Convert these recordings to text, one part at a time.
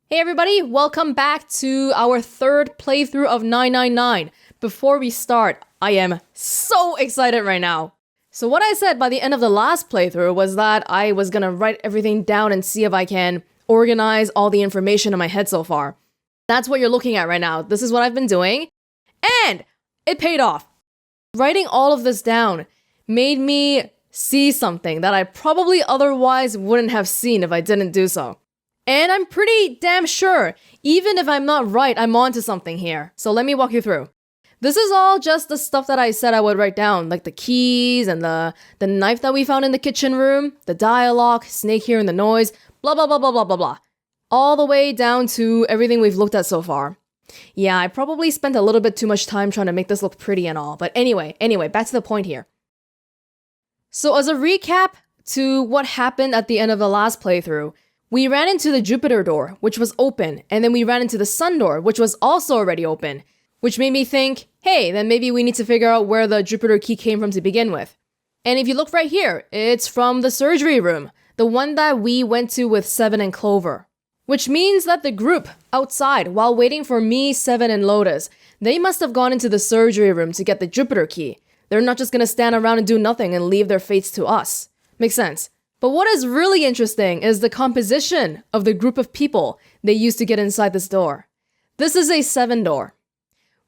Hey everybody, welcome back to our third playthrough of 999. Before we start, I am so excited right now. So what I said by the end of the last playthrough was that I was gonna write everything down and see if I can organize all the information in my head so far. That's what you're looking at right now. This is what I've been doing, and it paid off. Writing all of this down made me see something that I probably otherwise wouldn't have seen if I didn't do so. And I'm pretty damn sure, even if I'm not right, I'm onto something here. So let me walk you through. This is all just the stuff that I said I would write down, like the keys and the knife that we found in the kitchen room, the dialogue, Snake hearing the noise, blah blah blah blah blah blah blah. All the way down to everything we've looked at so far. Yeah, I probably spent a little bit too much time trying to make this look pretty and all, but anyway, back to the point here. So as a recap to what happened at the end of the last playthrough, we ran into the Jupiter door, which was open, and then we ran into the Sun door, which was also already open, which made me think, hey, then maybe we need to figure out where the Jupiter key came from to begin with. And if you look right here, it's from the surgery room, the one that we went to with Seven and Clover. Which means that the group outside, while waiting for me, Seven, and Lotus, they must have gone into the surgery room to get the Jupiter key. They're not just gonna stand around and do nothing and leave their fates to us. Makes sense. But what is really interesting is the composition of the group of people they used to get inside this door. This is a 7 door.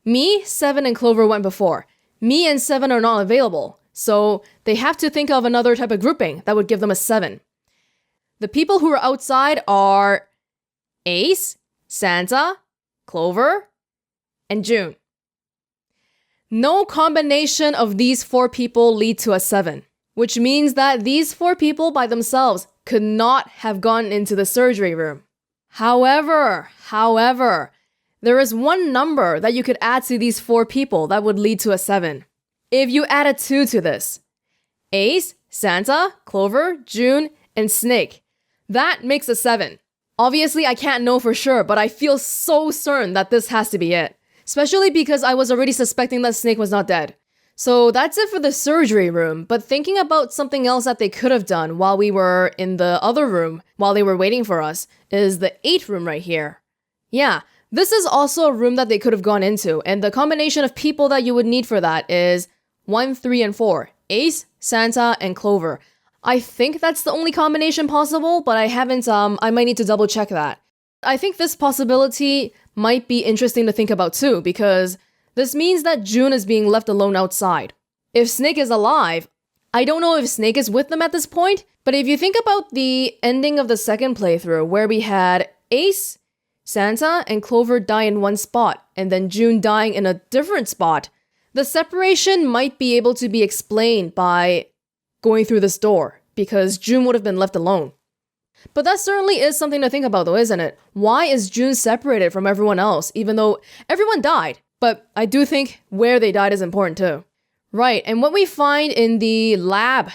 Me, Seven, and Clover went before. Me and Seven are not available, so they have to think of another type of grouping that would give them a 7. The people who are outside are Ace, Santa, Clover, and June. No combination of these 4 people lead to a 7. Which means that these 4 people by themselves could not have gone into the surgery room. However, there is one number that you could add to these 4 people that would lead to a 7. If you add a 2 to this, Ace, Santa, Clover, June, and Snake, that makes a 7. Obviously, I can't know for sure, but I feel so certain that this has to be it. Especially because I was already suspecting that Snake was not dead. So that's it for the surgery room, but thinking about something else that they could have done while we were in the other room, while they were waiting for us, is the 8th room right here. Yeah, this is also a room that they could have gone into, and the combination of people that you would need for that is 1, 3, and 4. Ace, Santa, and Clover. I think that's the only combination possible, but I might need to double check that. I think this possibility might be interesting to think about too, because this means that June is being left alone outside. If Snake is alive, I don't know if Snake is with them at this point, but if you think about the ending of the second playthrough where we had Ace, Santa, and Clover die in one spot, and then June dying in a different spot, the separation might be able to be explained by going through this door, because June would have been left alone. But that certainly is something to think about though, isn't it? Why is June separated from everyone else, even though everyone died? But I do think where they died is important too. Right, and what we find in the lab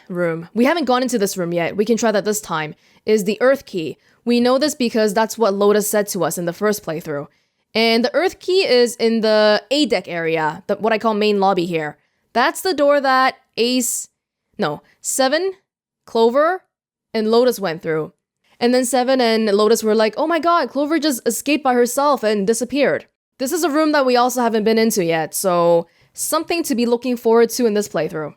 room, we haven't gone into this room yet, we can try that this time, is the Earth key. We know this because that's what Lotus said to us in the first playthrough. And the Earth key is in the A deck area, what I call main lobby here. That's the door that Seven, Clover, and Lotus went through. And then Seven and Lotus were like, oh my god, Clover just escaped by herself and disappeared. This is a room that we also haven't been into yet, so something to be looking forward to in this playthrough.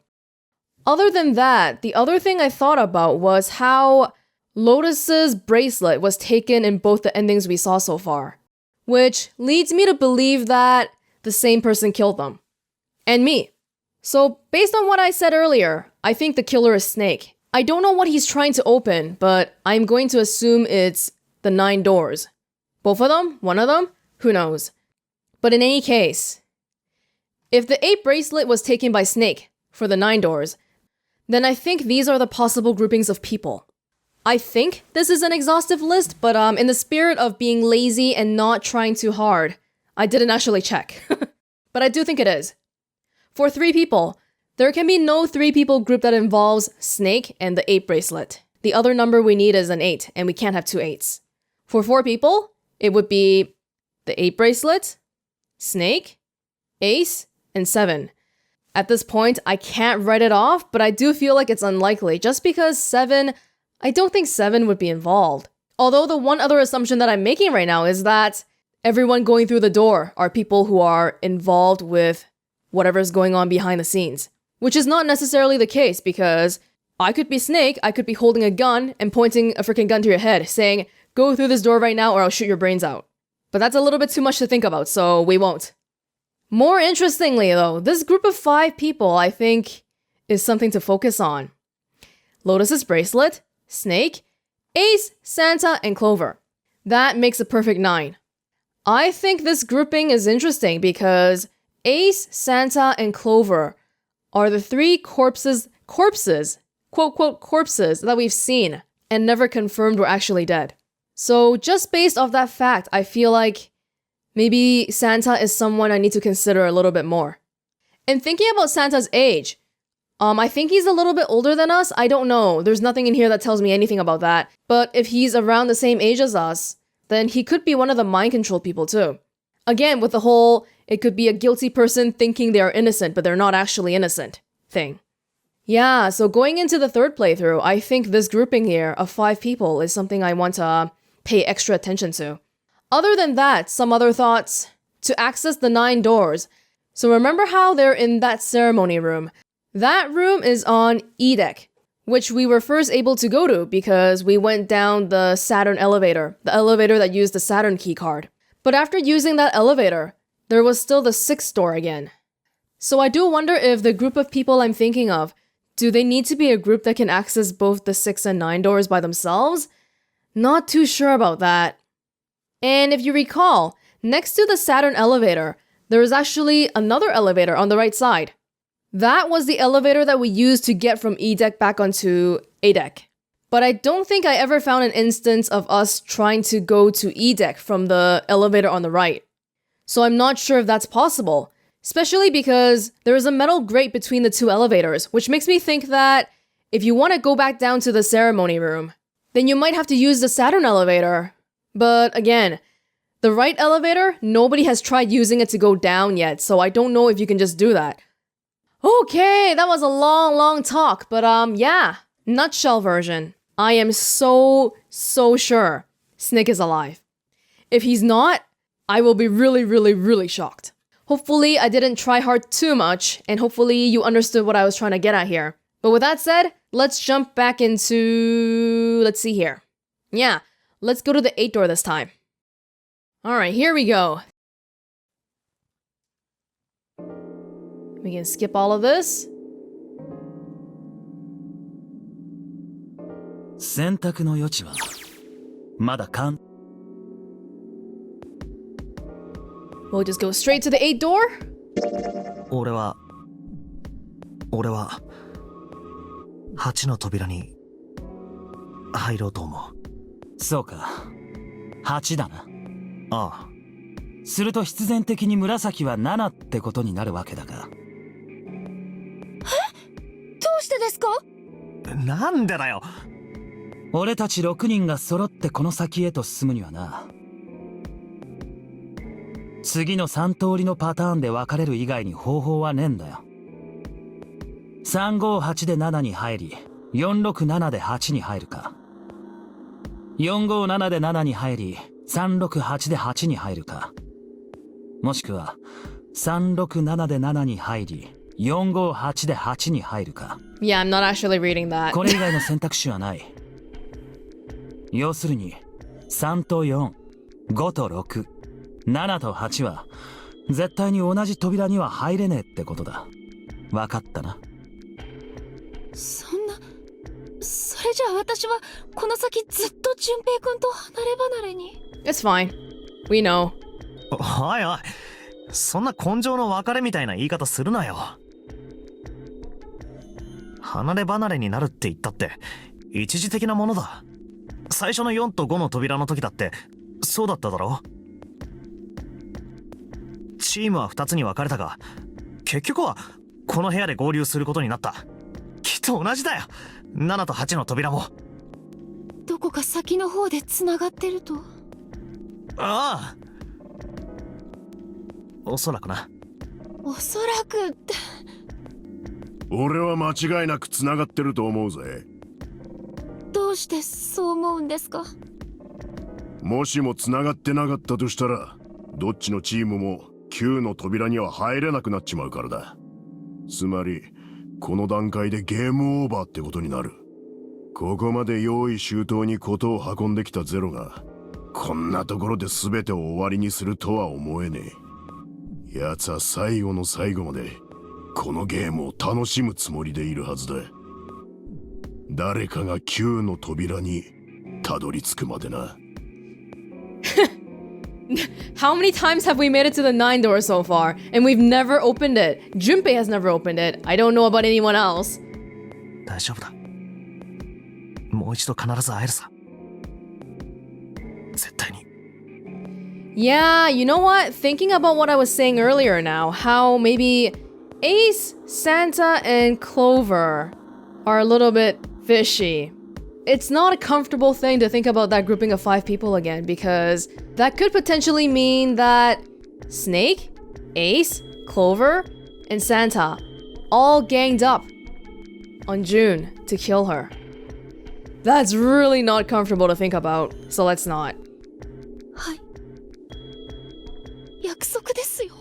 Other than that, the other thing I thought about was how Lotus's bracelet was taken in both the endings we saw so far, which leads me to believe that the same person killed them. And me. So based on what I said earlier, I think the killer is Snake. I don't know what he's trying to open, but I'm going to assume it's the 9 doors. Both of them? One of them? Who knows? But in any case, if the 8 bracelet was taken by Snake for the 9 doors, then I think these are the possible groupings of people. I think this is an exhaustive list, but in the spirit of being lazy and not trying too hard, I didn't actually check. But I do think it is. For 3 people, there can be no 3 people group that involves Snake and the 8 bracelet. The other number we need is an 8, and we can't have 2 8s. For 4 people, it would be the 8 bracelet, Snake, Ace, and 7. At this point, I can't write it off, but I do feel like it's unlikely, just because 7, I don't think 7 would be involved. Although the one other assumption that I'm making right now is that everyone going through the door are people who are involved with whatever's going on behind the scenes. Which is not necessarily the case, because I could be Snake, I could be holding a gun and pointing a freaking gun to your head, saying, go through this door right now or I'll shoot your brains out. But that's a little bit too much to think about, so we won't. More interestingly though, this group of 5 people I think is something to focus on. Lotus's bracelet, Snake, Ace, Santa, and Clover. That makes a perfect 9. I think this grouping is interesting because Ace, Santa, and Clover are the 3 corpses, quote quote corpses that we've seen and never confirmed were actually dead. So just based off that fact, I feel like maybe Santa is someone I need to consider a little bit more. And thinking about Santa's age, I think he's a little bit older than us. I don't know. There's nothing in here that tells me anything about that. But if he's around the same age as us, then he could be one of the mind control people too. Again, with the whole, it could be a guilty person thinking they are innocent, but they're not actually innocent thing. Yeah, so going into the 3rd playthrough, I think this grouping here of 5 people is something I want to pay extra attention to. Other than that, some other thoughts. To access the 9 doors. So remember how they're in that ceremony room? That room is on E deck, which we were first able to go to because we went down the Saturn elevator, the elevator that used the Saturn keycard. But after using that elevator, there was still the 6th door again. So I do wonder if the group of people I'm thinking of, do they need to be a group that can access both the 6 and 9 doors by themselves? Not too sure about that. And if you recall, next to the Saturn elevator, there is actually another elevator on the right side. That was the elevator that we used to get from E deck back onto A deck. But I don't think I ever found an instance of us trying to go to E deck from the elevator on the right. So I'm not sure if that's possible, especially because there is a metal grate between the 2 elevators, which makes me think that if you want to go back down to the ceremony room, then you might have to use the Saturn elevator. But again, the right elevator, nobody has tried using it to go down yet, so I don't know if you can just do that. Okay, that was a long talk, but yeah, nutshell version. I am so sure Snake is alive. If he's not, I will be really shocked. Hopefully I didn't try hard too much, and hopefully you understood what I was trying to get at here. But with that said, let's jump back into... let's see here. Yeah, let's go to the 8th door this time. Alright, here we go. We can skip all of this. 選択の余地はまだかん We'll just go straight to the 8th door. 俺は8の扉に入ろうと思う。そうか8だな。ああ。すると必然的に紫は7ってことになるわけだが。どうしてですか？なんでだよ。俺たち6人が揃ってこの先へと進むにはな、次の3通りのパターンで分かれる以外に方法はねえんだよ。358で7に入り、467で8に入るか、457で7に入り、368で8に入るか、もしくは367で7に入り、458で8に入るか。Yeah, I'm not actually reading that. これ以外の選択肢はない。要するに3と4、5と6、7と8は絶対に同じ扉には入れねえってことだ。分かったな。そんな、それじゃあ私はこの先ずっと純平くんと離れ離れに。It's fine. We know. おいおい、そんな根性の別れみたいな言い方するなよ。離れ離れになるって言ったって一時的なものだ。最初の4と5の扉の時だってそうだっただろ。チームは2つに分かれたが、結局はこの部屋で合流することになった。きっと同じだよ、7と8の扉も。どこか先の方でつながってると。ああ、おそらくな。おそらくって。俺は間違いなくつながってると思うぜ。どうしてそう思うんですか？もしも繋がってなかったとしたら、どっちのチームも9の扉には入れなくなっちまうからだ。つまりこの段階でゲームオーバーってことになる。ここまで用意周到に事を運んできたゼロがこんなところで全てを終わりにするとは思えねえ。奴は最後の最後までこのゲームを楽しむつもりでいるはずだ。誰かが9の扉にたどり着くまでな。How many times have we made it to the 9 door so far? And we've never opened it. Junpei has never opened it. I don't know about anyone else. 大丈夫だ。もう一度必ず会えるさ。絶対に。Yeah, you know what? Thinking about what I was saying earlier now, how maybe Ace, Santa, and Clover are a little bit fishy. It's not a comfortable thing to think about that grouping of 5 people again, because that could potentially mean that Snake, Ace, Clover, and Santa all ganged up on June to kill her. That's really not comfortable to think about, so let's not. はい。約束ですよ。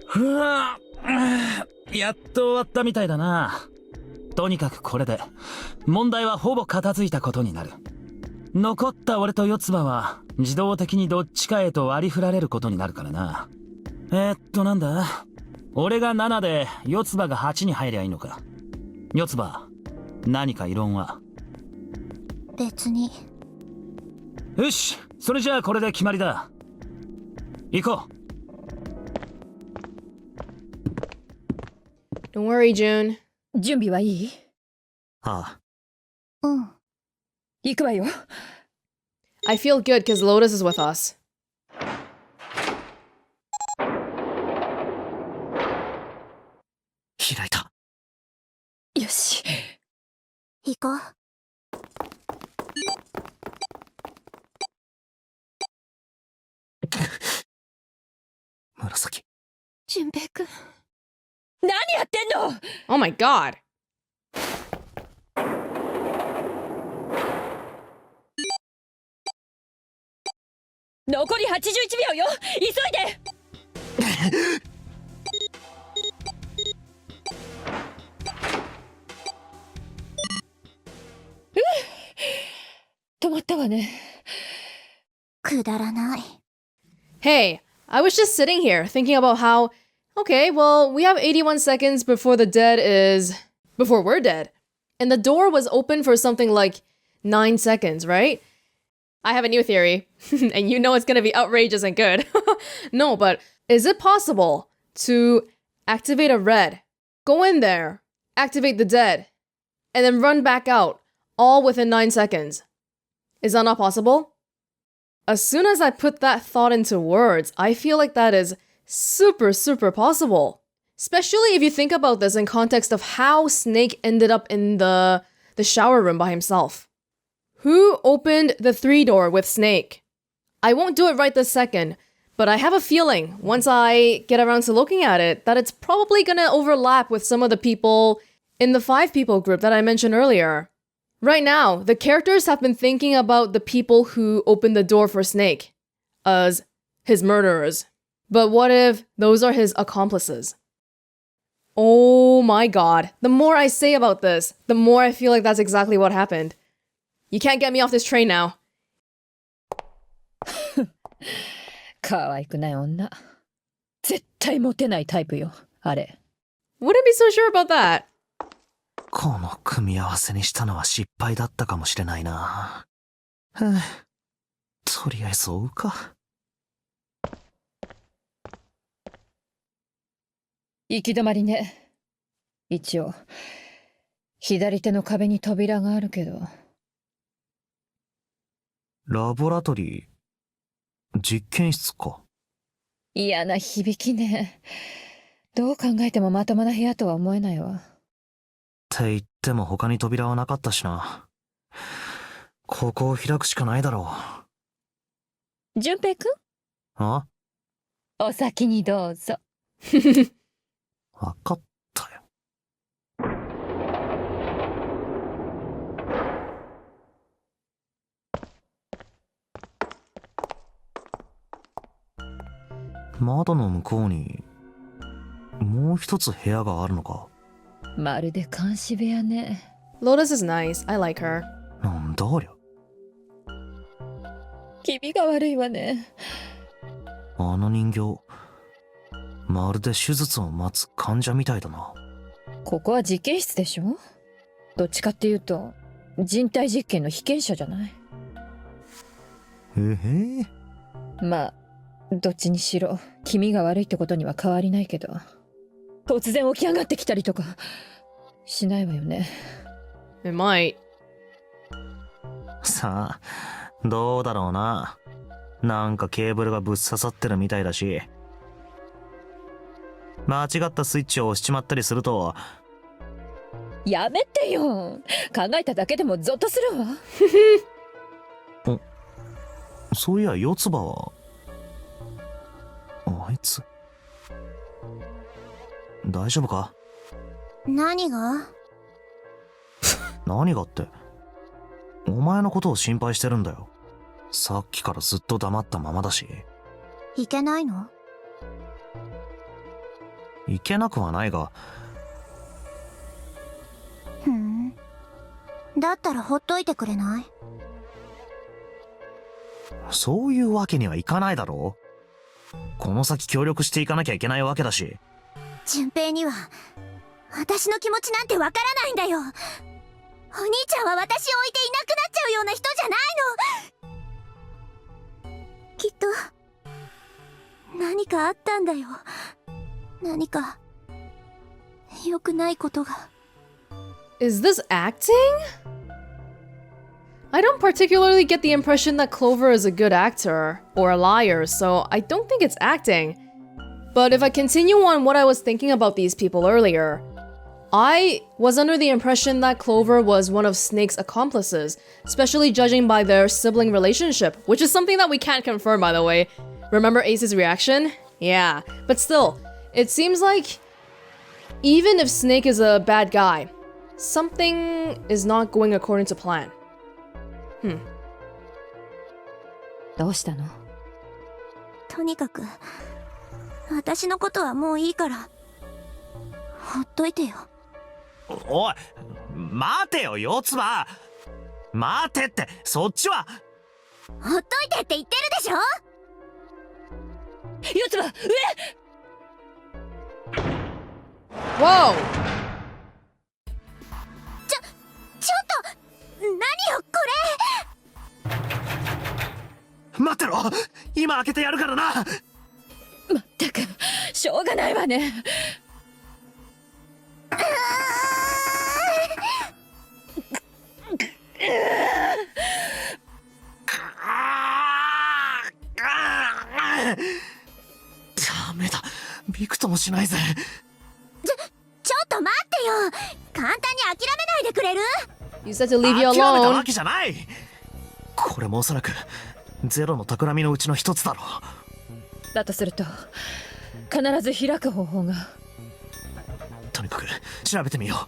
ふわやっと終わったみたいだな。とにかくこれで問題はほぼ片付いたことになる。残った俺と四つ葉は自動的にどっちかへと割り振られることになるからな。なんだ、俺が7で四つ葉が8に入りゃいいのか。四つ葉、何か異論は？別に。よし、それじゃあこれで決まりだ。行こう。Don't worry, June. 準備はいい？あうん。行くわよ。I feel good because Lotus is with us. 開いた。よし。行こう。紫。純平くん。何やってんの？ Oh my god. 残り81秒よ。急いで。止まったわね。くだらない。Hey, I was just sitting here thinking about how, okay, well, we have 81 seconds before we're dead. And the door was open for something like 9 seconds, right? I have a new theory, and you know it's gonna be outrageous and good. No, but is it possible to activate a red, go in there, activate the dead, and then run back out, all within 9 seconds? Is that not possible? As soon as I put that thought into words, I feel like that is super, super possible. Especially if you think about this in context of how Snake ended up in the shower room by himself. Who opened the 3 door with Snake? I won't do it right this second, but I have a feeling, once I get around to looking at it, that it's probably gonna overlap with some of the people in the 5 people group that I mentioned earlier. Right now, the characters have been thinking about the people who opened the door for Snake as his murderers. But what if those are his accomplices? Oh my god. The more I say about this, the more I feel like that's exactly what happened. You can't get me off this train now. 可愛くない女。絶対モテないタイプよ、あれ。Wouldn't be so sure about that. この組み合わせにしたのは失敗だったかもしれないな。ふぅ。とりあえず追うか。行き止まりね。一応、左手の壁に扉があるけど。ラボラトリー、実験室か。嫌な響きね。どう考えてもまともな部屋とは思えないわ。って言っても他に扉はなかったしな。ここを開くしかないだろう。純平くん？あ？お先にどうぞ。わかったよ。窓の向こうにもう一つ部屋があるのか。まるで監視部屋ね。 Lotus is nice. I like her. なんだありゃ。気味が悪いわね。あの人形、まるで手術を待つ患者みたいだな。ここは実験室でしょ。どっちかっていうと人体実験の被験者じゃない。まあどっちにしろ気味が悪いってことには変わりないけど、突然起き上がってきたりとかしないわよね。It might. さあ、どうだろうな。なんかケーブルがぶっ刺さってるみたいだし、間違ったスイッチを押しちまったりすると。やめてよ。考えただけでもゾッとするわ。そういや、四つ葉はあいつ大丈夫か。何が？何がって、お前のことを心配してるんだよ。さっきからずっと黙ったままだし。いけないの？いけなくはないが。ふん。だったらほっといてくれない？そういうわけにはいかないだろう。この先協力していかなきゃいけないわけだし。純平には私の気持ちなんてわからないんだよ。お兄ちゃんは私を置いていなくなっちゃうような人じゃないの。きっと何かあったんだよ。何か良くないことが。 Is this acting? I don't particularly get the impression that Clover is a good actor or a liar, so I don't think it's acting. But if I continue on what I was thinking about these people earlier, I was under the impression that Clover was one of Snake's accomplices, especially judging by their sibling relationship, which is something that we can't confirm, by the way. Remember Ace's reaction? Yeah, but still, it seems like even if Snake is a bad guy, something is not going according to plan. どうしたの？とにかく私のことはもういいからほっといてよ。おい、待てよ、四つ葉。待てって、そっちは。ほっといてって言ってるでしょ。四つ葉、上。 Whoa! ちょっと何よこ待ってろ、今開けてやるからな。まったくしょうがないわね。ダメだ、びくともしないぜ。ちょっと待ってよ。簡単に諦めないでくれる？ You said to leave you 諦めたわ alone. けじゃない。これもおそらくゼロの企みのうちの一つだろう。だとすると必ず開く方法が。とにかく調べてみよう。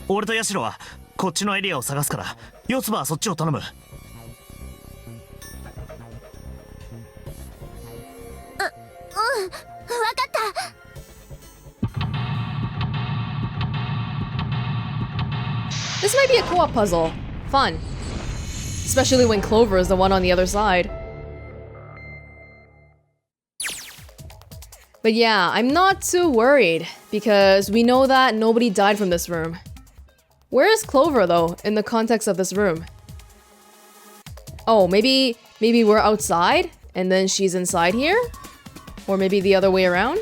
俺とヤシロはこっちのエリアを探すから、四つ葉はそっちを頼む。分かった。 This might be a co-op puzzle. Fun. Especially when Clover is the one on the other side. But yeah, I'm not too worried, because we know that nobody died from this room. Where is Clover, though, in the context of this room? Oh, maybe we're outside, and then she's inside here? Or maybe the other way around?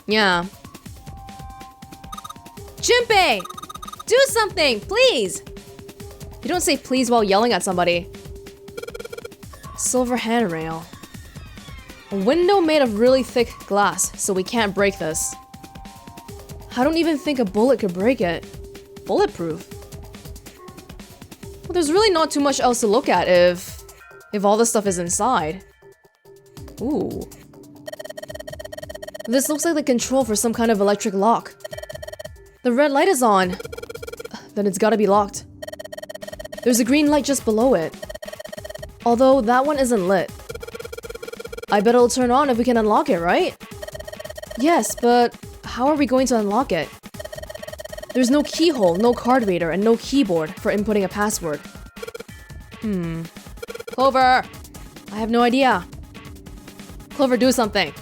Yeah. Junpei! Do something, please! You don't say please while yelling at somebody. Silver handrail. A window made of really thick glass, so we can't break this. I don't even think a bullet could break it. Bulletproof? Well, there's really not too much else to look at if all the stuff is inside. Ooh. This looks like the control for some kind of electric lock. The red light is on. Then it's gotta be locked. There's a green light just below it. Although that one isn't lit. I bet it'll turn on if we can unlock it, right? Yes, but how are we going to unlock it? There's no keyhole, no card reader, and no keyboard for inputting a password. Clover! I have no idea. Clover, do something.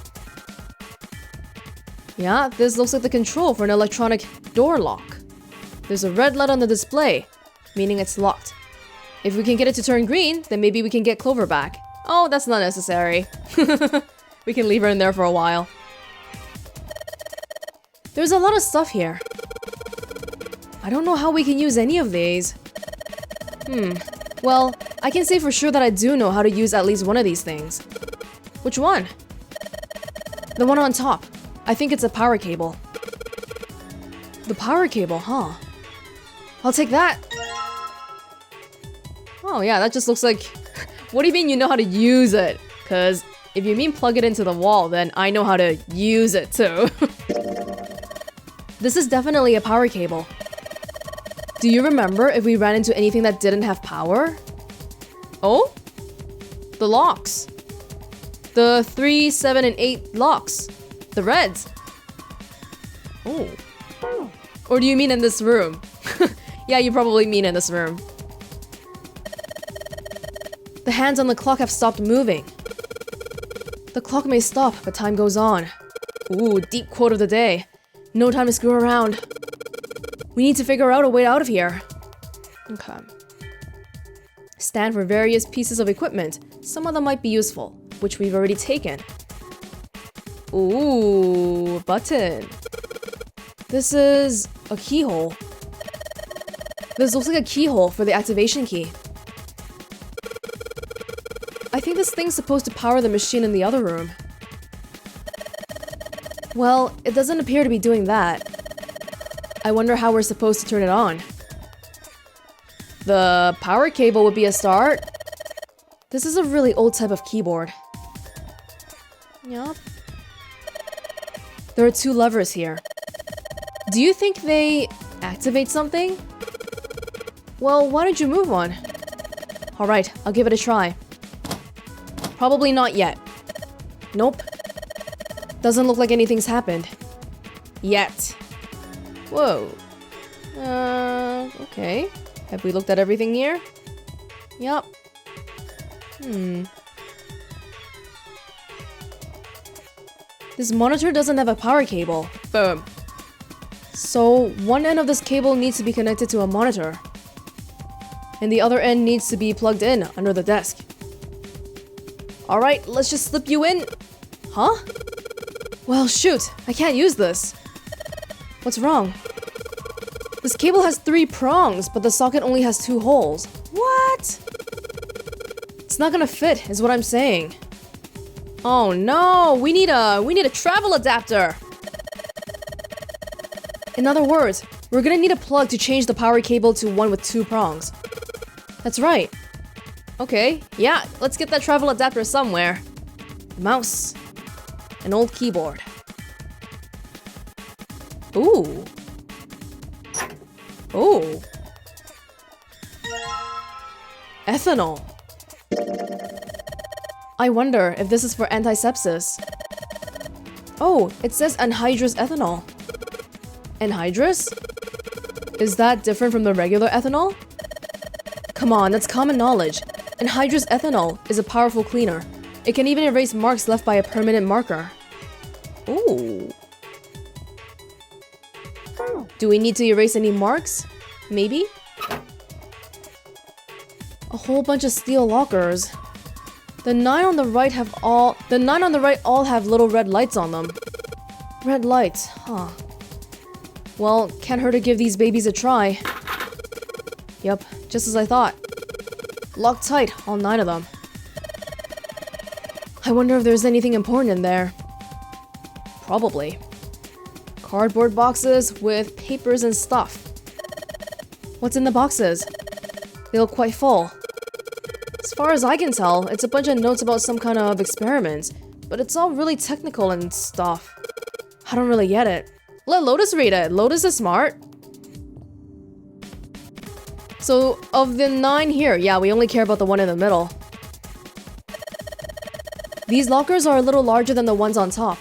Yeah, this looks like the control for an electronic door lock. There's a red light on the display, meaning it's locked. If we can get it to turn green, then maybe we can get Clover back. Oh, that's not necessary. We can leave her in there for a while. There's a lot of stuff here. I don't know how we can use any of these. Well, I can say for sure that I do know how to use at least one of these things. Which one? The one on top. I think it's a power cable. The power cable, huh? I'll take that. Oh yeah, that just looks like... What do you mean you know how to use it? Cause if you mean plug it into the wall, then I know how to use it too. This is definitely a power cable. Do you remember if we ran into anything that didn't have power? Oh? The locks. The 3, 7, and 8 locks. The reds. Oh. Or do you mean in this room? Yeah, you probably mean in this room. The hands on the clock have stopped moving. The clock may stop, but time goes on. Ooh, deep quote of the day. No time to screw around. We need to figure out a way out of here. Okay. Stand for various pieces of equipment. Some of them might be useful, which we've already taken. Ooh, button. This is a keyhole. This looks like a keyhole for the activation key. I think this thing's supposed to power the machine in the other room. Well, it doesn't appear to be doing that. I wonder how we're supposed to turn it on. The power cable would be a start. This is a really old type of keyboard. Yup. There are 2 levers here. Do you think they activate something? Well, why don't you move one? Alright, I'll give it a try. Probably not yet. Nope. Doesn't look like anything's happened. Yet. Whoa. Okay. Have we looked at everything here? Yup. This monitor doesn't have a power cable. Boom. So, one end of this cable needs to be connected to a monitor. And the other end needs to be plugged in under the desk. Alright, let's just slip you in. Huh? Well, shoot. I can't use this. What's wrong? This cable has 3 prongs, but the socket only has 2 holes. What? It's not gonna fit, is what I'm saying. Oh no, we need a travel adapter. In other words, we're gonna need a plug to change the power cable to one with 2 prongs. That's right. Okay, yeah, let's get that travel adapter somewhere. Mouse. An old keyboard. Ooh. Ooh. Ethanol. I wonder if this is for antisepsis. Oh, it says anhydrous ethanol. Anhydrous? Is that different from the regular ethanol? Come on, that's common knowledge. Anhydrous ethanol is a powerful cleaner. It can even erase marks left by a permanent marker. Ooh. Do we need to erase any marks? Maybe? A whole bunch of steel lockers. The 9 on the right all have little red lights on them. Red lights, huh. Well, can't hurt to give these babies a try. Yep, just as I thought. Locked tight, all 9 of them. I wonder if there's anything important in there. Probably. Cardboard boxes with papers and stuff. What's in the boxes? They look quite full. As far as I can tell, it's a bunch of notes about some kind of experiments, but it's all really technical and stuff. I don't really get it. Let Lotus read it. Lotus is smart. So, of the 9 here, yeah, we only care about the one in the middle. These lockers are a little larger than the ones on top.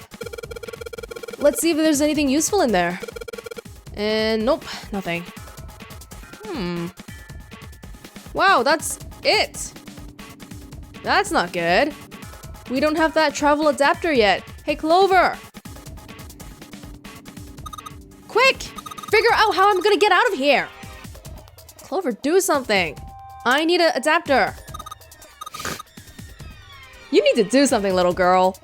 Let's see if there's anything useful in there. And nope, nothing. Wow, that's it. That's not good. We don't have that travel adapter yet. Hey, Clover! Quick! Figure out how I'm gonna get out of here! Clover, do something. I need an adapter. You need to do something, little girl.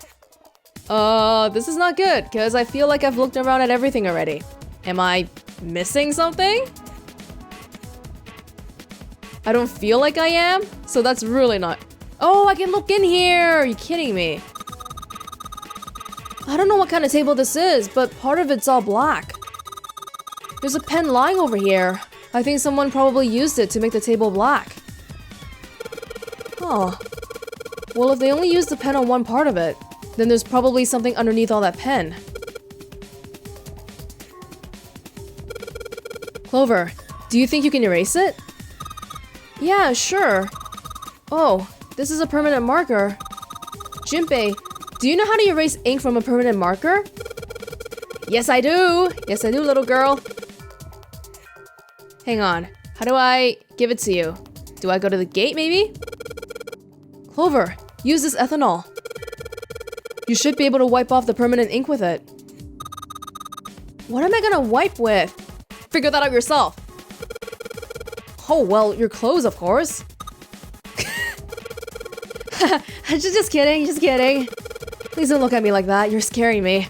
This is not good, because I feel like I've looked around at everything already. Am I missing something? I don't feel like I am, so that's really not... Oh, I can look in here! Are you kidding me? I don't know what kind of table this is, but part of it's all black. There's a pen lying over here. I think someone probably used it to make the table black. Oh. Well, if they only used the pen on one part of it, then there's probably something underneath all that pen. Clover, do you think you can erase it? Yeah, sure. Oh, this is a permanent marker. Junpei, do you know how to erase ink from a permanent marker? Yes, I do. Yes, I do, little girl. Hang on. How do I give it to you? Do I go to the gate, maybe? Clover, use this ethanol. You should be able to wipe off the permanent ink with it. What am I gonna wipe with? Figure that out yourself. Oh, well, your clothes, of course. just kidding, just kidding. Please don't look at me like that. You're scaring me.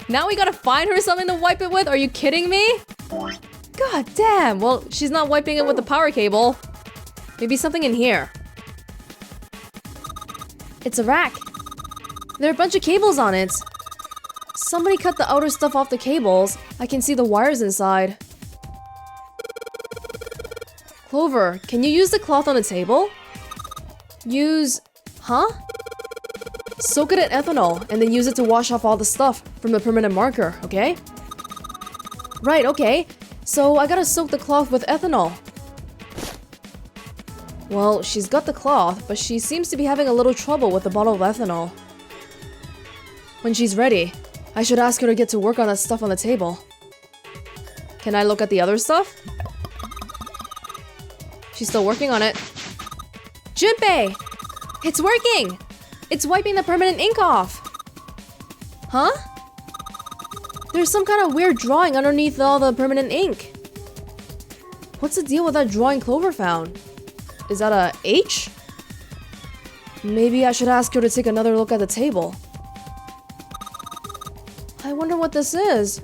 Now we gotta find her something to wipe it with? Are you kidding me? God damn. Well, she's not wiping it with the power cable. Maybe something in here. It's a rack. There are a bunch of cables on it. Somebody cut the outer stuff off the cables. I can see the wires inside. Clover, can you use the cloth on the table? Use... Huh? Soak it in ethanol, and then use it to wash off all the stuff from the permanent marker, okay? Right, okay. So I gotta soak the cloth with ethanol. Well, she's got the cloth, but she seems to be having a little trouble with the bottle of ethanol. When she's ready, I should ask her to get to work on that stuff on the table. Can I look at the other stuff? She's still working on it. Junpei! It's working! It's wiping the permanent ink off! Huh? There's some kind of weird drawing underneath all the permanent ink. What's the deal with that drawing Clover found? Is that a H? Maybe I should ask her to take another look at the table. I wonder what this is.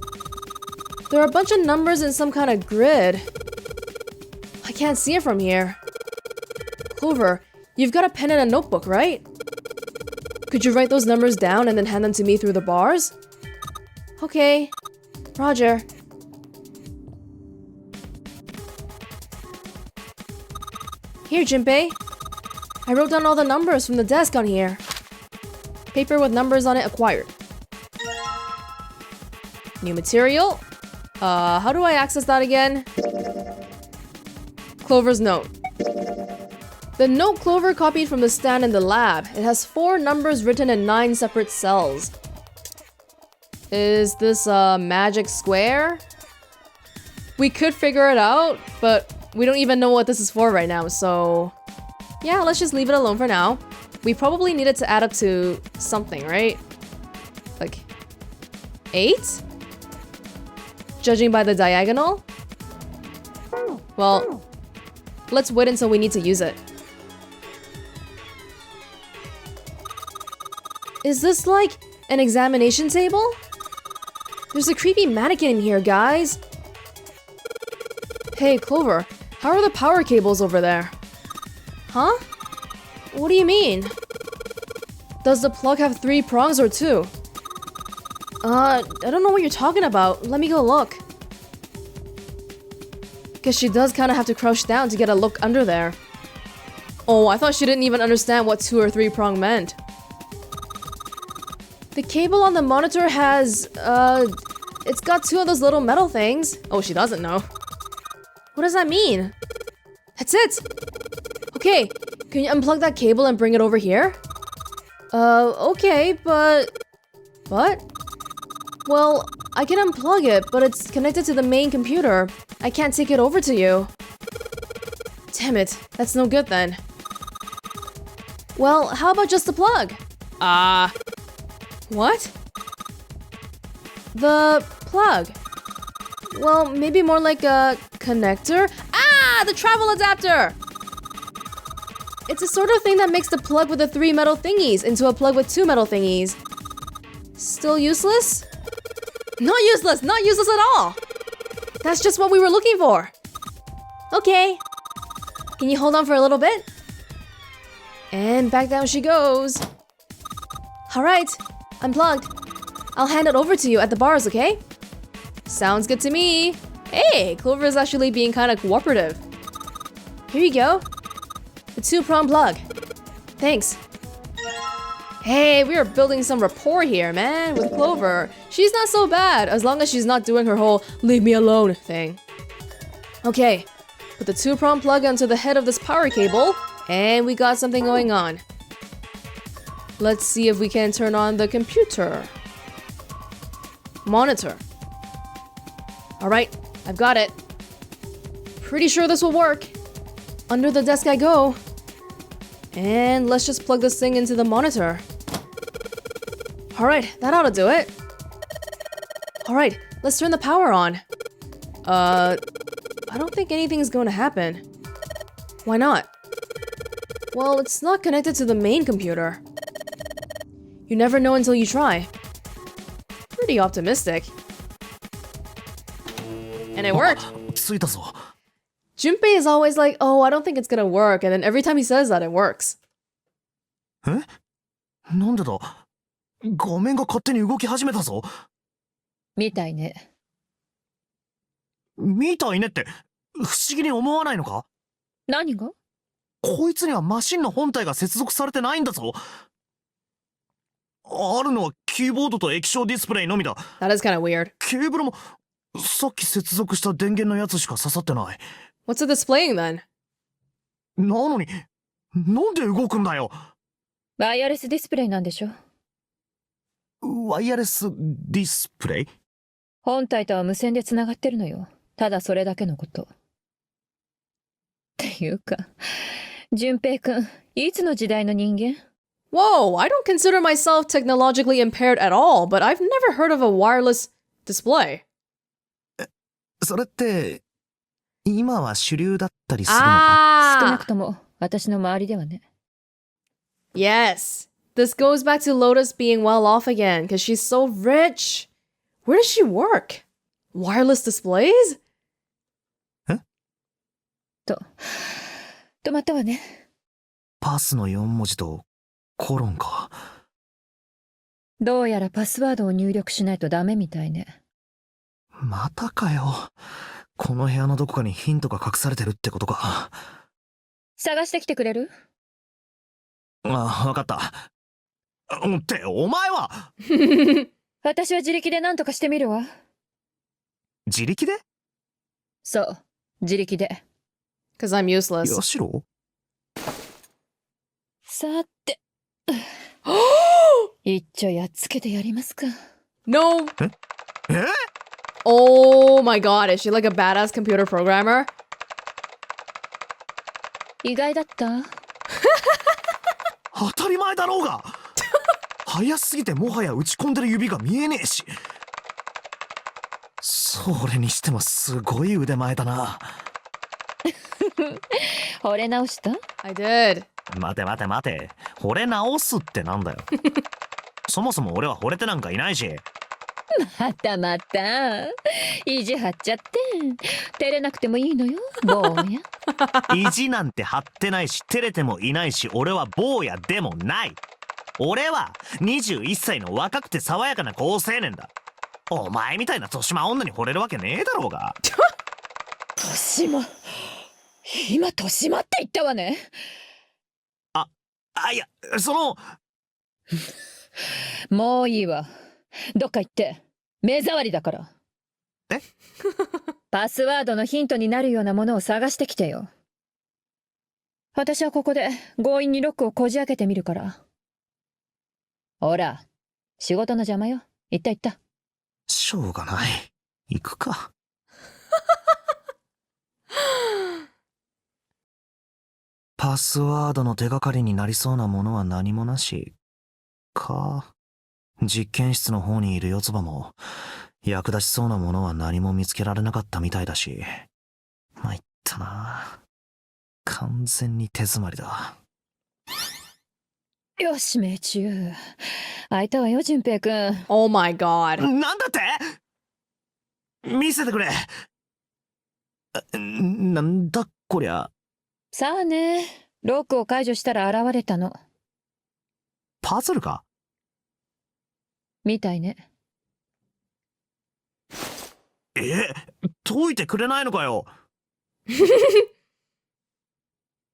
There are a bunch of numbers in some kind of grid. I can't see it from here. Clover, you've got a pen and a notebook, right? Could you write those numbers down and then hand them to me through the bars? Okay. Roger. Here, Junpei. I wrote down all the numbers from the desk on here. Paper with numbers on it acquired. New material. How do I access that again? Clover's note. The note Clover copied from the stand in the lab. It has 4 numbers written in 9 separate cells. Is this a magic square? We could figure it out, but we don't even know what this is for right now, so... Yeah, let's just leave it alone for now. We probably need it to add up to something, right? Like... 8? Judging by the diagonal? Well, let's wait until we need to use it. Is this like an examination table? There's a creepy mannequin in here, guys. Hey, Clover, how are the power cables over there? Huh? What do you mean? Does the plug have 3 prongs or 2? I don't know what you're talking about. Let me go look. Guess she does kind of have to crouch down to get a look under there. Oh, I thought she didn't even understand what 2 or 3 prong meant. The cable on the monitor has, it's got 2 of those little metal things. Oh, she doesn't know. What does that mean? That's it! Okay, can you unplug that cable and bring it over here? Okay, but... What? Well, I can unplug it, but it's connected to the main computer. I can't take it over to you. Damn it, that's no good then. Well, how about just the plug? What? The plug. Well, maybe more like a connector? Ah, the travel adapter! It's a sort of thing that makes the plug with the 3 metal thingies into a plug with 2 metal thingies. Still useless? Not useless at all! That's just what we were looking for. Okay. Can you hold on for a little bit? And back down she goes. Alright, unplugged. I'll hand it over to you at the bars, okay? Sounds good to me. Hey, Clover is actually being kind of cooperative. Here you go. The 2-prong plug. Thanks. Hey, we are building some rapport here, man, with Clover. She's not so bad, as long as she's not doing her whole leave me alone thing. Okay, put the 2-prong plug onto the head of this power cable, and we got something going on. Let's see if we can turn on the computer. Monitor. Alright, I've got it. Pretty sure this will work. Under the desk I go. And let's just plug this thing into the monitor. Alright, that ought to do it. Alright, let's turn the power on. I don't think anything's going to happen. Why not? Well, it's not connected to the main computer. You never know until you try. Pretty optimistic. And it worked. ついたぞ。 Junpei is always like, oh, I don't think it's gonna work, and then every time he says that, it works. え？なんでだ？画面が勝手に動き始めたぞ。みたいね。みたいねって不思議に思わないのか？何が？こいつにはマシンの本体が接続されてないんだぞ。あるのはキーボードと液晶ディスプレイのみだ。That is kind of weird. ケーブルもさっき接続した電源のやつしか刺さってない。 What's it displaying then? なのになんで動くんだよ。ワイヤレスディスプレイなんでしょ。ワイヤレスディスプレイ？本体とは無線でつながってるのよ。ただそれだけのこと。っていうか、淳平くん、いつの時代の人間？ Whoa, I don't consider myself technologically impaired at all, but I've never heard of a wireless display. それって今は主流だったりするのか？少なくとも私の周りではね。Yes. This goes back to Lotus being well off again, because she's so rich. Where does she work? Wireless displays? 止まったわね。パスの4文字とコロンか。どうやらパスワードを入力しないとダメみたいね。またかよ。この部屋のどこかにヒントが隠されてるってことか。探してきてくれる？あ、わかった。ってお前は私は自力で何とかしてみるわ。自力で？そう、自力で。Because I'm useless. ヤシロ？さて。一丁やっつけてやりますか。No. え？ Oh my god, is she like a badass computer programmer? 意外だった？当たり前だろうが。早すぎてもはや打ち込んでる指が見えねえし。それにしてもすごい腕前だな。惚れ直した？ I did. 待て待て待て。惚れ直すってなんだよ。そもそも俺は惚れてなんかいないし。またまた。意地張っちゃって。照れなくてもいいのよ、坊や。意地なんて張ってないし、照れてもいないし、俺は坊やでもない。俺は21歳の若くて爽やかな好青年だ。お前みたいな年増女に惚れるわけねえだろうが。年増。今年増って言ったわね。いや、その。もういいわ。どっか行って。目障りだから。え？パスワードのヒントになるようなものを探してきてよ。私はここで強引にロックをこじ開けてみるから。ほら、仕事の邪魔よ。行った行った。しょうがない。行くか。パスワードの手がかりになりそうなものは何もなし。か。実験室の方にいる四つ葉も、役立ちそうなものは何も見つけられなかったみたいだし。参ったな。完全に手詰まりだ。よし、命中。開いたわよ、淳平くん。Oh my god. なんだって見せてくれ。なんだこりゃ。さあね、ロックを解除したら現れたの。パズルか？みたいね。解いてくれないのかよ。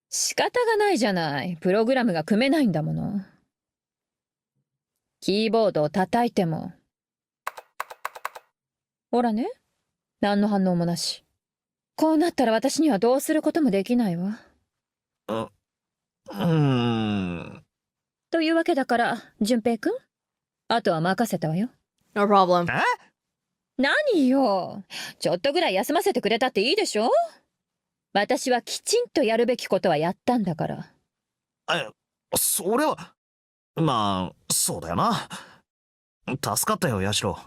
仕方がないじゃない。プログラムが組めないんだもの。キーボードを叩いても。ほらね、何の反応もなし。こうなったら私にはどうすることもできないわ。というわけだから、淳平くん、あとは任せたわよ。No problem. 何よ。ちょっとぐらい休ませてくれたっていいでしょ？私はきちんとやるべきことはやったんだから。それは、まあ、そうだよな。助かったよ、ヤシロ。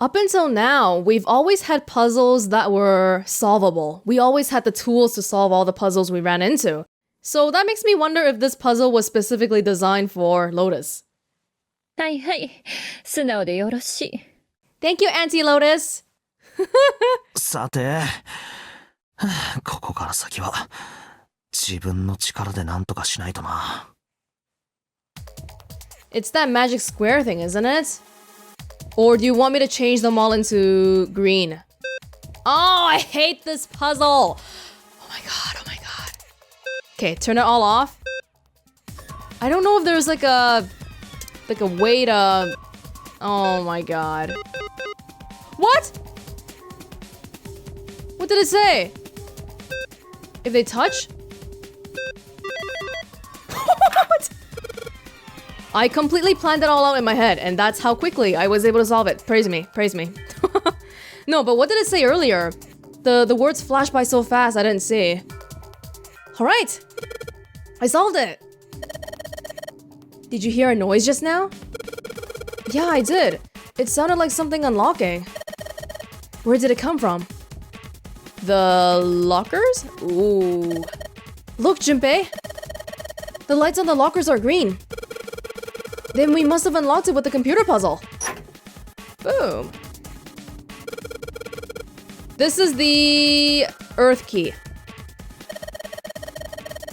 Up until now, we've always had puzzles that were solvable. We always had the tools to solve all the puzzles we ran into. So that makes me wonder if this puzzle was specifically designed for Lotus. はいはい。素直でよろしい。Thank you, Auntie Lotus! さて、ここから先は自分の力で何とかしないとな。It's that magic square thing, isn't it? Or do you want me to change them all into green? Oh, I hate this puzzle! Oh my god, oh my god. Okay, turn it all off. I don't know if there's like a way to... Oh my god. What? What did it say? If they touch? What? I completely planned it all out in my head, and that's how quickly I was able to solve it. Praise me, praise me. No, but what did it say earlier? The words flashed by so fast I didn't see. Alright! I solved it! Did you hear a noise just now? Yeah, I did. It sounded like something unlocking. Where did it come from? The lockers? Ooh. Look, Junpei! The lights on the lockers are green. Then we must have unlocked it with the computer puzzle. Boom. This is the Earth key.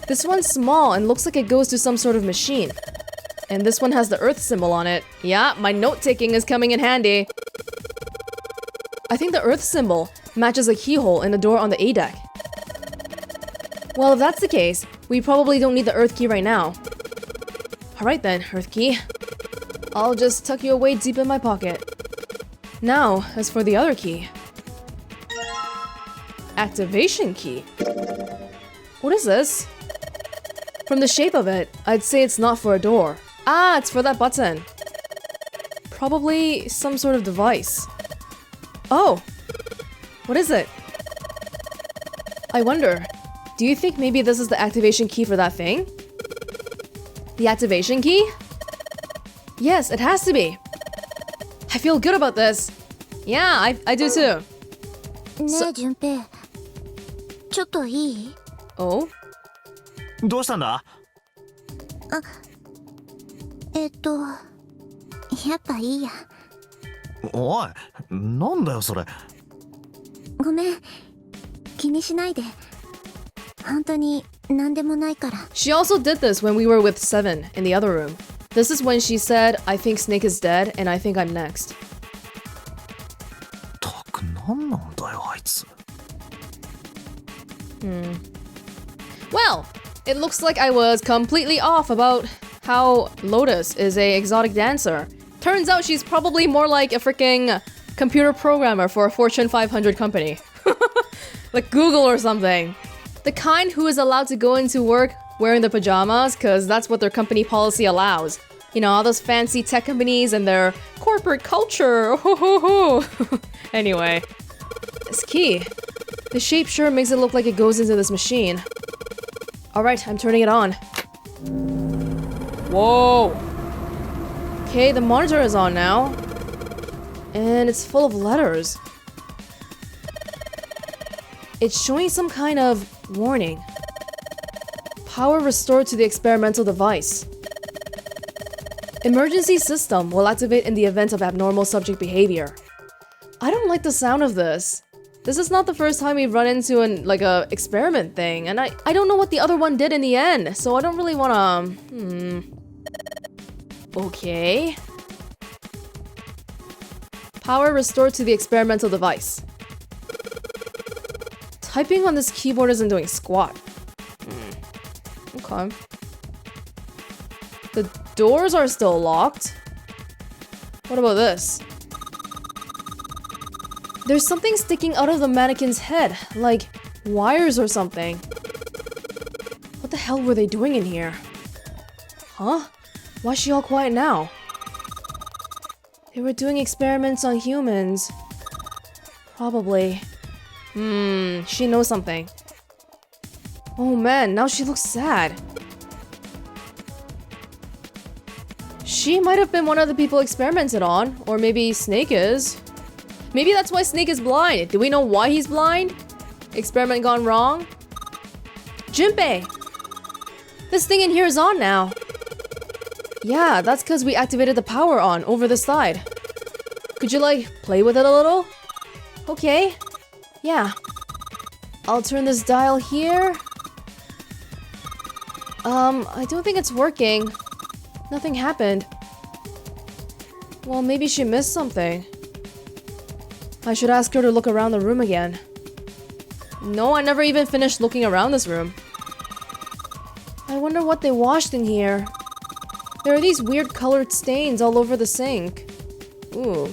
This one's small and looks like it goes to some sort of machine. And this one has the Earth symbol on it. Yeah, my note-taking is coming in handy. I think the Earth symbol matches a keyhole in a door on the A deck. Well, if that's the case, we probably don't need the Earth key right now. Alright then, Earth key. I'll just tuck you away deep in my pocket. Now, as for the other key. Activation key. What is this? From the shape of it, I'd say it's not for a door. Ah, it's for that button. Probably some sort of device. Oh! What is it? I wonder, do you think maybe this is the activation key for that thing? The activation key? Yes, it has to be. I feel good about this. Yeah, I do too. ねえ、順平。ちょっといい？ Oh? どうしたんだ？やっぱいいや。おい、なんだよそれ。ごめん。気にしないで。本当に何でもないから。 She also did this when we were with Seven in the other room. This is when she said, I think Snake is dead and I think I'm next. たくなんなんだよあいつ。Well, it looks like I was completely off about how Lotus is a exotic dancer. Turns out she's probably more like a freaking computer programmer for a Fortune 500 company. Like Google or something. The kind who is allowed to go into work wearing their pajamas because that's what their company policy allows. You know, all those fancy tech companies and their corporate culture. Anyway, this key. The shape sure makes it look like it goes into this machine. Alright, I'm turning it on. Whoa! Okay, the monitor is on now. And it's full of letters. It's showing some kind of warning. Power restored to the experimental device. Emergency system will activate in the event of abnormal subject behavior. I don't like the sound of this. This is not the first time we've run into a experiment thing, and I don't know what the other one did in the end, so I don't really wanna... Okay. Power restored to the experimental device. Typing on this keyboard isn't doing squat. Okay. The doors are still locked. What about this? There's something sticking out of the mannequin's head, like wires or something. What the hell were they doing in here? Huh? Why is she all quiet now? They were doing experiments on humans. Probably. She knows something. Oh man, now she looks sad. She might have been one of the people experimented on, or maybe Snake is. Maybe that's why Snake is blind. Do we know why he's blind? Experiment gone wrong? Junpei! This thing in here is on now. Yeah, that's because we activated the power on over the side. Could you, play with it a little? Okay. Yeah. I'll turn this dial here. I don't think it's working. Nothing happened. Well, maybe she missed something. I should ask her to look around the room again. No, I never even finished looking around this room. I wonder what they washed in here. There are these weird colored stains all over the sink. Ooh.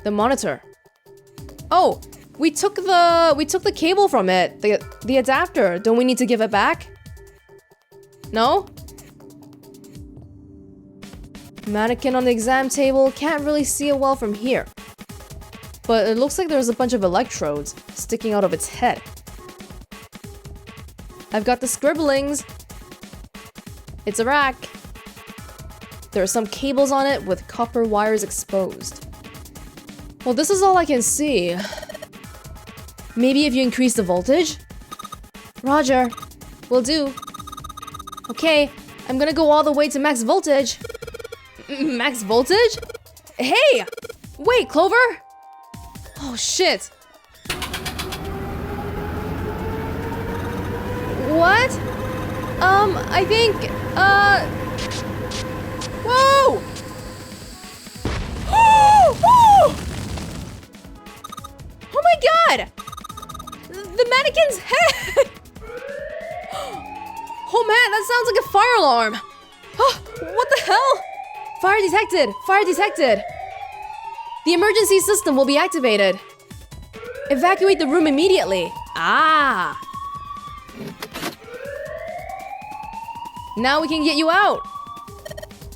The monitor. Oh, we took the cable from it. The adapter. Don't we need to give it back? No? Mannequin on the exam table. Can't really see it well from here. But it looks like there's a bunch of electrodes sticking out of its head. I've got the scribblings. It's a rack. There are some cables on it with copper wires exposed. Well, this is all I can see. Maybe if you increase the voltage? Roger. Will do. Okay, I'm gonna go all the way to max voltage. Max voltage? Hey! Wait, Clover? Oh, shit. What? I think, Whoa! Oh my god! The mannequin's head! Oh man, that sounds like a fire alarm! Oh, what the hell? Fire detected! Fire detected! The emergency system will be activated. Evacuate the room immediately. Ah! Now we can get you out.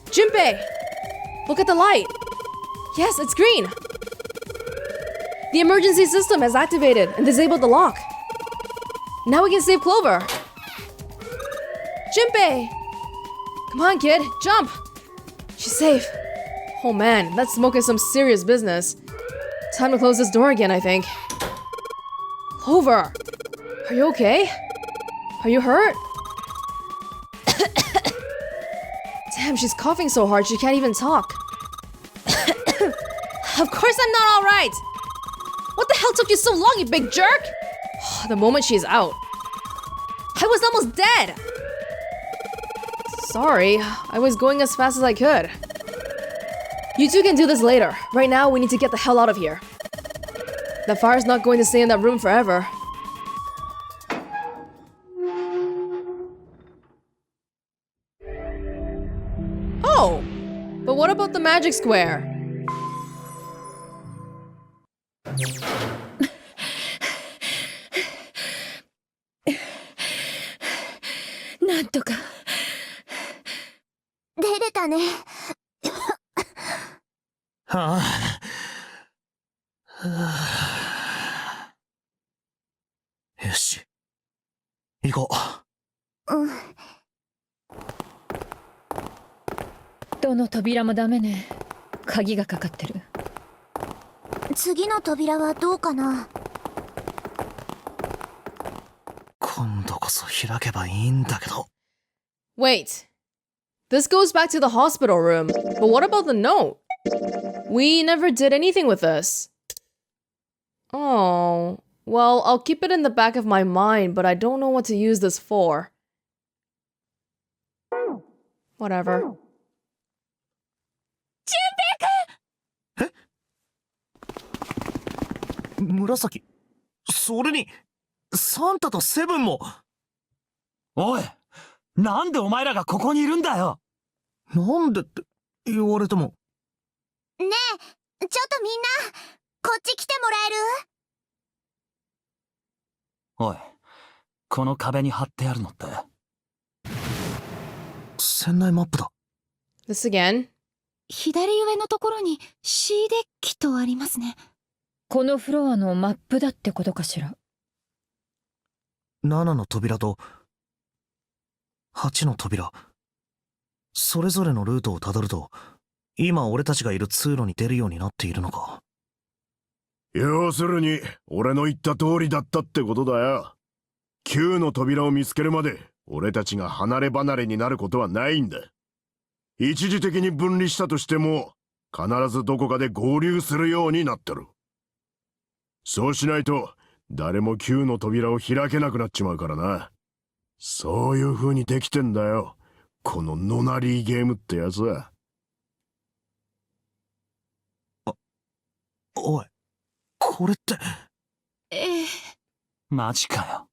Junpei! Look at the light. Yes, it's green. The emergency system has activated and disabled the lock. Now we can save Clover. Junpei! Come on, kid, jump! She's safe. Oh man, that smoke is some serious business. Time to close this door again, I think. Clover! Are you okay? Are you hurt? Damn, she's coughing so hard she can't even talk. Of course I'm not alright! What the hell took you so long, you big jerk? The moment she's out. I was almost dead! Sorry, I was going as fast as I could. You two can do this later. Right now, we need to get the hell out of here. The fire's not going to stay in that room forever. Oh! But what about the magic square? なんとかたね。はあ、よし、行こうん。どの扉もダメね。鍵がかかってる。次の扉はどうかな。う。今度こそ開けばいいんだけど。 Wait. This goes back to the hospital room. But what about the note? We never did anything with this. Oh. Well, I'll keep it in the back of my mind, but I don't know what to use this for. Whatever. 紫、それにサンタとセブンも。おい、なんでお前らがここにいるんだよ。なんでって言われても。ねえ、ちょっとみんな、こっち来てもらえる？おい、この壁に貼ってあるのって。船内マップだ。This again. 左上のところに C デッキとありますね。このフロアのマップだってことかしら。7の扉と8の扉、それぞれのルートをたどると今俺たちがいる通路に出るようになっているのか。要するに俺の言った通りだったってことだよ。9の扉を見つけるまで俺たちが離れ離れになることはないんだ。一時的に分離したとしても必ずどこかで合流するようになってる。そうしないと誰も9の扉を開けなくなっちまうからな。そういう風にできてんだよ、このノナリーゲームってやつは。おい、これって。マジかよ。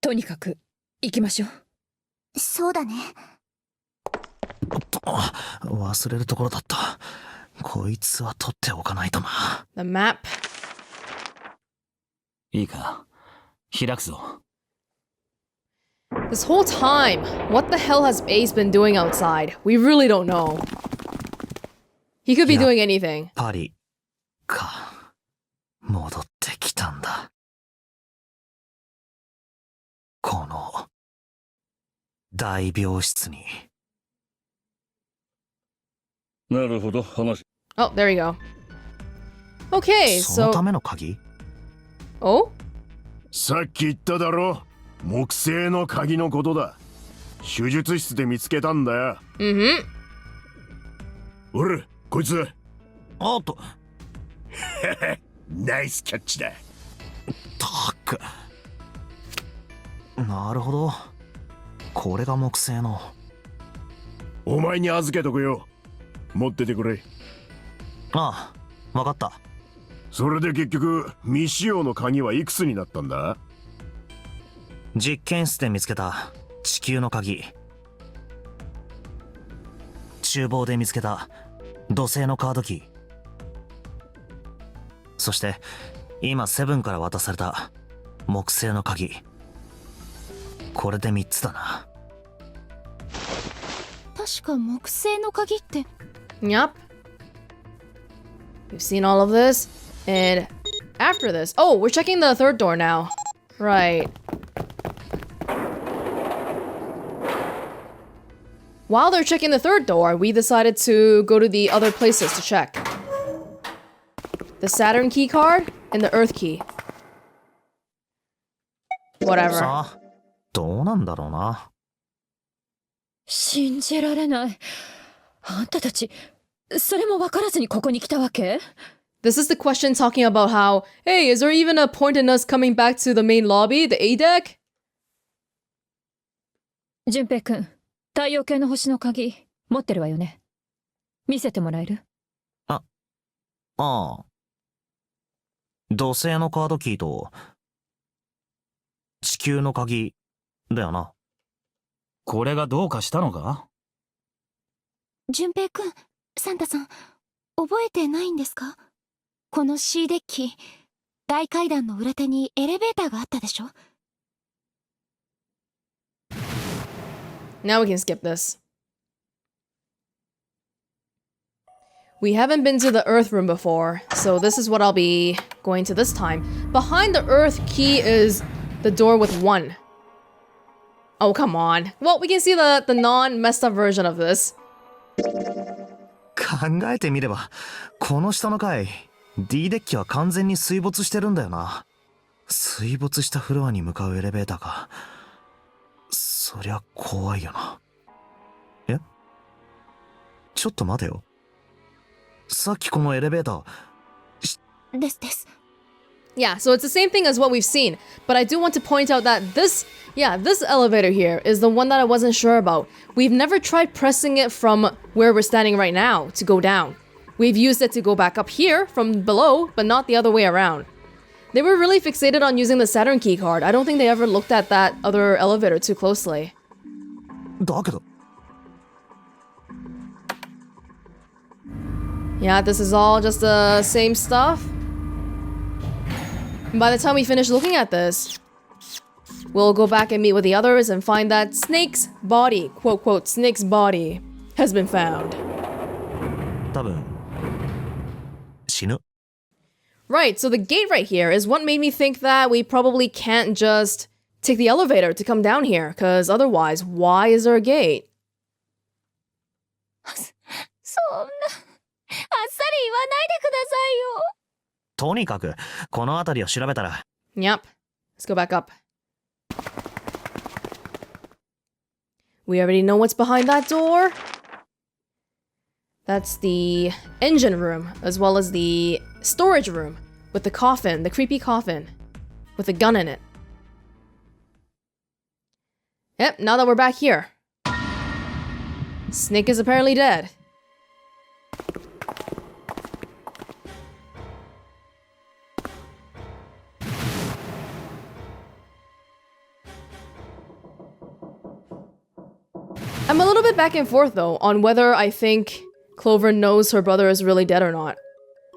とにかく行きましょう。そうだね。忘れるところだった。こいつは取っておかないとな。 The map. いいか、開くぞ。 This whole time, what the hell has Ace been doing outside? We really don't know. He could be doing anything. パリか。戻ってきたんだ。この大病室に。なるほど、話。Oh, there you go. Okay, そのた so... めの鍵？ Oh? さっき言っただろ、木製の鍵のことだ。手術室で見つけたんだよ。Mm-hmm. おれ、こいつ。あと。ナイスキャッチだ。たく。なるほど。これが木製の。お前に預けとくよ。持っててくれ。ああ、わかった。それで結局未使用の鍵はいくつになったんだ？実験室で見つけた地球の鍵、厨房で見つけた土星のカードキー、そして今セブンから渡された木製の鍵。これで3つだな。確か木製の鍵って。Yup. We've seen all of this. And after this... Oh, we're checking the third door now. Right. While they're checking the third door, we decided to go to the other places to check. The Saturn key card and the Earth key. Whatever. さあ、どうなんだろうな。信じられない。あんたたち、それも分からずにここに来たわけ？ This is the question talking about how, hey, is there even a point in us coming back to the main lobby, the A deck? 淳平くん、太陽系の星の鍵持ってるわよね。見せてもらえる？ああ。土星のカードキーと地球の鍵だよな。これがどうかしたのか？淳平くん、サンタさん、覚えてないんですか？この C デッキ、大階段の裏手にエレベーターがあったでしょ？ Now we can skip this. We haven't been to the Earth room before, so this is what I'll be going to this time. Behind the Earth key is the door with 1. Oh, come on. Well, we can see the non-messed up version of this. 考えてみればこの下の階 D デッキは完全に水没してるんだよな。水没したフロアに向かうエレベーターか。そりゃ怖いよな。え？ちょっと待てよ。さっきこのエレベーター。です。 Yeah, so it's the same thing as what we've seen, but I do want to point out that this elevator here is the one that I wasn't sure about. We've never tried pressing it from where we're standing right now to go down. We've used it to go back up here from below, but not the other way around. They were really fixated on using the Saturn keycard. I don't think they ever looked at that other elevator too closely. だけど。Yeah, this is all just the same stuff. By the time we finish looking at this, we'll go back and meet with the others and find that Snake's body, quote quote, Snake's body, has been found. 多分死ぬ。 Right, so the gate right here is what made me think that we probably can't just take the elevator to come down here, because otherwise, why is there a gate? そんな、あっさり言わないでくださいよ。とにかくこの辺りを調べたら。 Yep, let's go back up. We already know what's behind that door. That's the engine room, as well as the storage room with the coffin, the creepy coffin, with a gun in it. Yep, now that we're back here. Snake is apparently dead. I'm a little bit back and forth though on whether I think Clover knows her brother is really dead or not.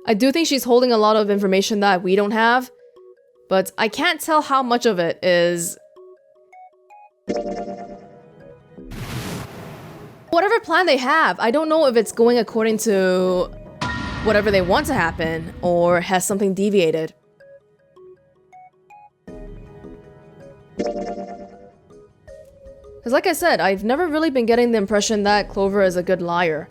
I do think she's holding a lot of information that we don't have, but I can't tell how much of it is... Whatever plan they have, I don't know if it's going according to whatever they want to happen, or has something deviated. Because like I said, I've never really been getting the impression that Clover is a good liar.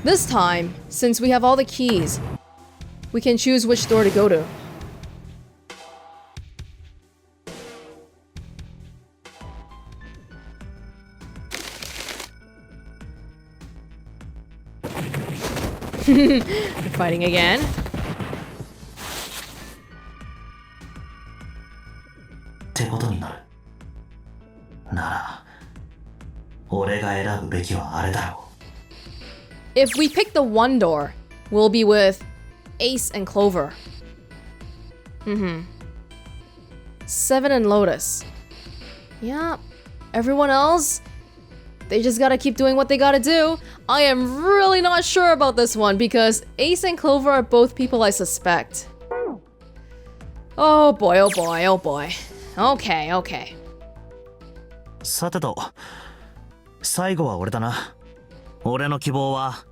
This time, since we have all the keys, we can choose which door to go to. They're fighting again. If we pick the one door, we'll be with Ace and Clover. 7 and Lotus. Yeah, everyone else, they just gotta keep doing what they gotta do. I am really not sure about this one because Ace and Clover are both people I suspect. Oh boy, oh boy, oh boy. Okay, okay. さてと、最後は俺だな。俺の希望は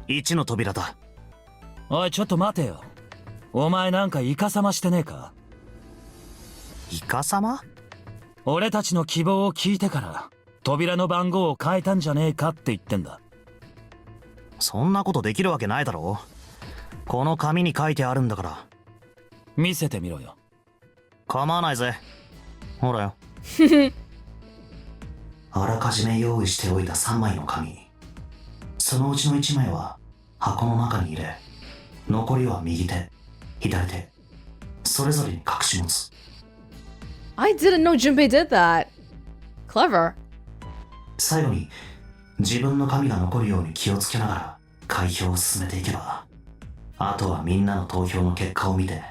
1の扉だ。おい、ちょっと待てよ。お前なんかイカサマしてねえか？イカサマ？俺たちの希望を聞いてから扉の番号を変えたんじゃねえかって言ってんだ。そんなことできるわけないだろ。この紙に書いてあるんだから。見せてみろよ。構わないぜ。ほらよ。あらかじめ用意しておいた3枚の紙。そのうちの1枚は箱の中に入れ、残りは右手、左手、それぞれに隠し持つ。I didn't know Junpei did that. Clever. 最後に自分の紙が残るように気をつけながら開票を進めていけば、あとはみんなの投票の結果を見て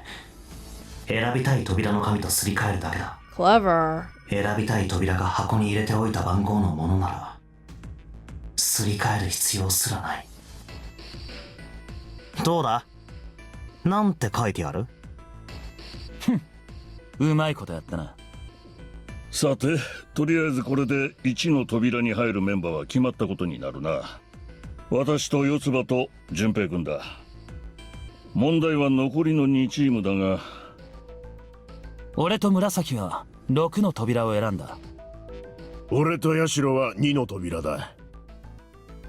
選びたい扉の紙とすり替えるだけだ。 Clever. 選びたい扉が箱に入れておいた番号のものならすり替える必要すらない。どうだ、なんて書いてある？うまいことやったな。さて、とりあえずこれで1の扉に入るメンバーは決まったことになるな。私と四つ葉と淳平君だ。問題は残りの2チームだが、俺と紫は6の扉を選んだ。俺とヤシロは2の扉だ。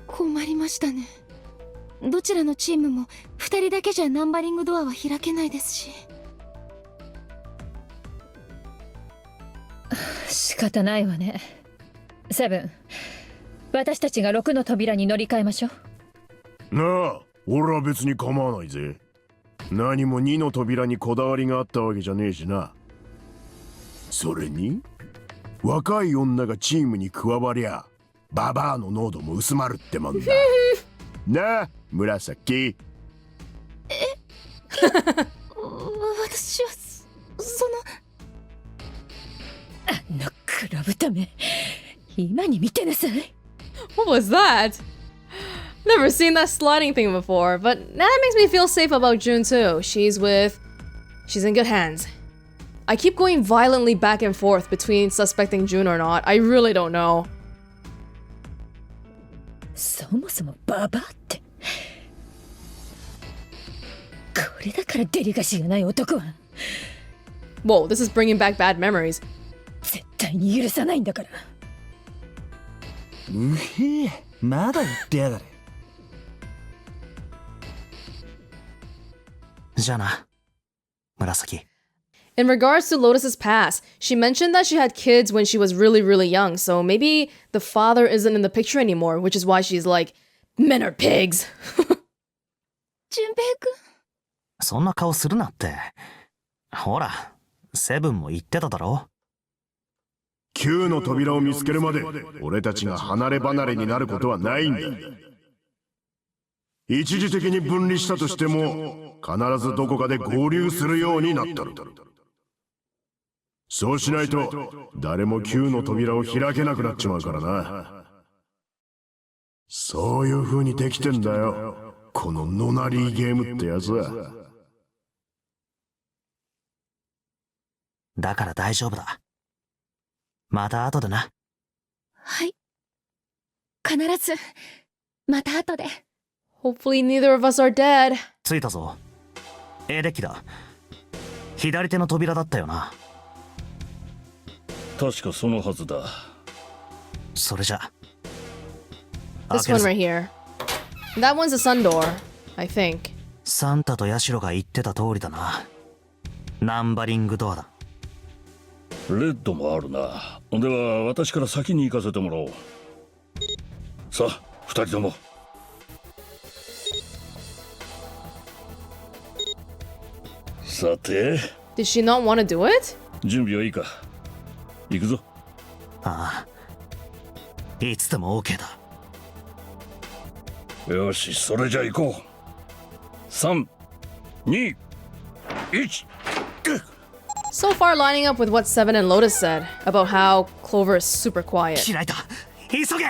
困りましたね。どちらのチームも2人だけじゃナンバリングドアは開けないですし。仕方ないわね。セブン、私たちが6の扉に乗り換えましょう。なあ、俺は別に構わないぜ。何も2の扉にこだわりがあったわけじゃねえしな。それに若い女がチームに加わりゃババアの濃度も薄まるってもんだ。なあ、紫。私はそのあの黒豚め、今に見てなさい。 What was that? Never seen that sliding thing before, but now that makes me feel safe about June too. She's in good hands. I keep going violently back and forth between suspecting June or not. I really don't know. そもそもババアってこれだからデリカシーがない男は Whoa, this is bringing back bad memories. 絶対に許さないんだから。うへえ、まだ言ってやがる。じゃあな、紫。In regards to Lotus's past, she mentioned that she had kids when she was really, really young, so maybe the father isn't in the picture anymore, which is why she's like, men are pigs. 淳平くん、そんな顔するなって。ほら、セブンも言ってただろ。9の扉を見つけるまで俺たちが離れ離れになることはないんだ。一時的に分離したとしても必ずどこかで合流するようになったのだ。そうしないと誰も9の扉を開けなくなっちまうからな。そういう風にできてんだよ、このノナリーゲームってやつは。だから大丈夫だ。また後でな。はい。必ず、また後で。Hopefully neither of us are dead. 着いたぞ。エレキだ。左手の扉だったよな。確かそのはずだ。それじゃ。 This one right here. That one's a sun door, I think. サンタとヤシロが言ってた通りだな。ナンバリングドアだ。レッドもあるな。では私から先に行かせてもらおう。さあ、二人とも。さて。Did she not want to do it? 準備はいいか。行くぞ。ああ。いつでも OK だ。よし、それじゃ行こう。3、2、1。So far lining up with what Seven and Lotus said about how Clover is super quiet. 開いた。急げ。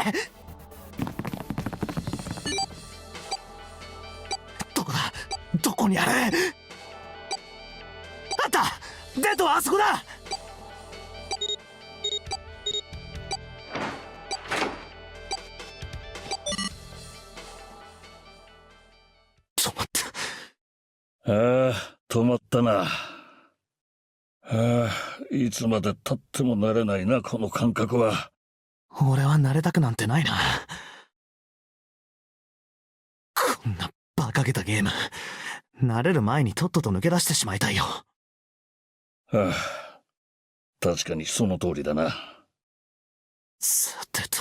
どこだ？どこにある？あった！デートはあそこだ！止まった。ああ、止まったな。いつまで経っても慣れないな、この感覚は。俺は慣れたくなんてないな。こんな馬鹿げたゲーム、慣れる前にとっとと抜け出してしまいたいよ。確かにその通りだな。さてと。